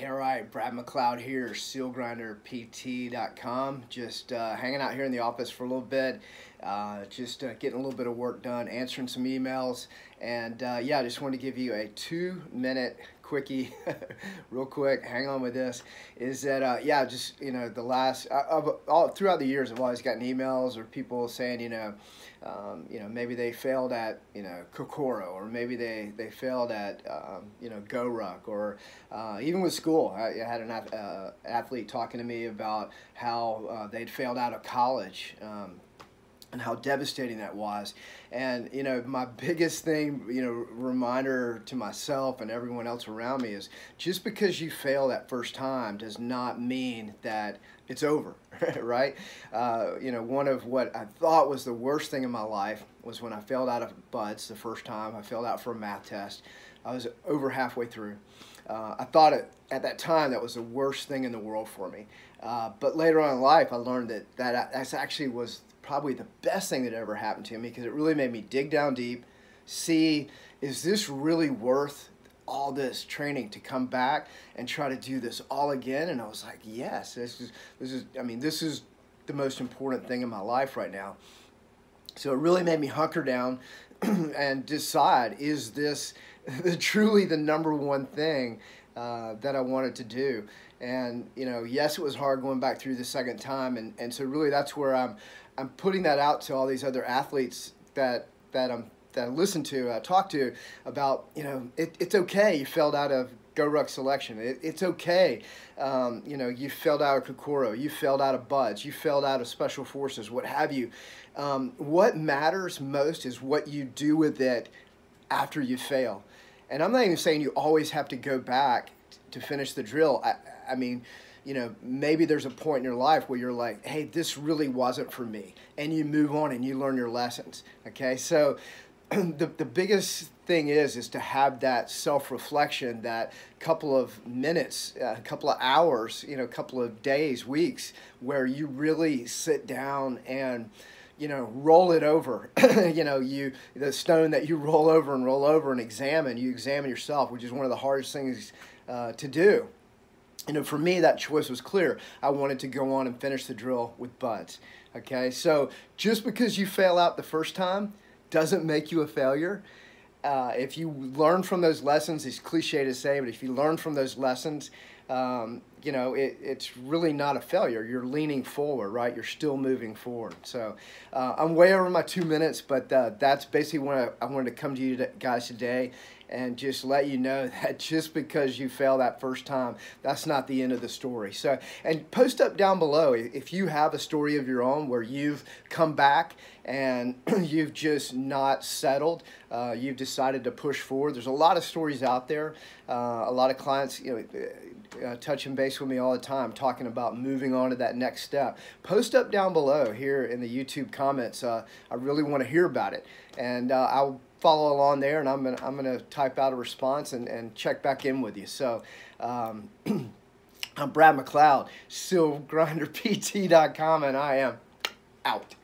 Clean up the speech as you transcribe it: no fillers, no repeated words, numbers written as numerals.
All right, Brad McLeod here, SealGrinderPT.com. Just hanging out here in the office for a little bit, getting a little bit of work done, answering some emails, and yeah, I just wanted to give you a 2-minute quickie, real quick. Hang on with this. Is that yeah, just the last all throughout the years, I've always gotten emails or people saying maybe they failed at Kokoro, or maybe they failed at GoRuck, or even with school. I had an athlete talking to me about how they'd failed out of college. And how devastating that was. And my biggest thing, reminder to myself and everyone else around me is, just because you fail that first time does not mean that it's over, right? One of what I thought was the worst thing in my life was when I failed out of buds the first time. I failed out for a math test. I was over halfway through. I thought at that time that was the worst thing in the world for me. But later on in life, I learned that actually was probably the best thing that ever happened to me, because it really made me dig down deep, see, is this really worth all this training to come back and try to do this all again? And I was like, yes, this is the most important thing in my life right now. So it really made me hunker down and decide, is this truly the number one thing that I wanted to do? And yes, it was hard going back through the second time, and so really that's where I'm putting that out to all these other athletes that I listen to, talk to about, it's okay you failed out of GoRuck selection. It's okay. You failed out of Kokoro, you failed out of buds, you failed out of special forces, what have you. What matters most is what you do with it after you fail. And I'm not even saying you always have to go back to finish the drill. I mean, maybe there's a point in your life where you're like, hey, this really wasn't for me, and you move on and you learn your lessons. Okay, so the biggest thing is to have that self-reflection, that couple of minutes, a couple of hours, a couple of days, weeks, where you really sit down and roll it over. The stone that you roll over and examine, you examine yourself, which is one of the hardest things to do. For me, that choice was clear. I wanted to go on and finish the drill with buds. Okay, so just because you fail out the first time doesn't make you a failure. If you learn from those lessons, it's cliche to say, but if you learn from those lessons, it's really not a failure. You're leaning forward, right? You're still moving forward. So I'm way over my 2 minutes, but that's basically what I wanted to come to you guys today and just let you know that just because you fail that first time, that's not the end of the story. So, and post up down below if you have a story of your own where you've come back and you've just not settled. You've decided to push forward. There's a lot of stories out there. A lot of clients, touching base with me all the time, talking about moving on to that next step. Post up down below here in the YouTube comments. I really want to hear about it, and I'll follow along there, and I'm gonna type out a response and check back in with you. So I'm Brad McLeod, SealGrinderPT.com, and I am out.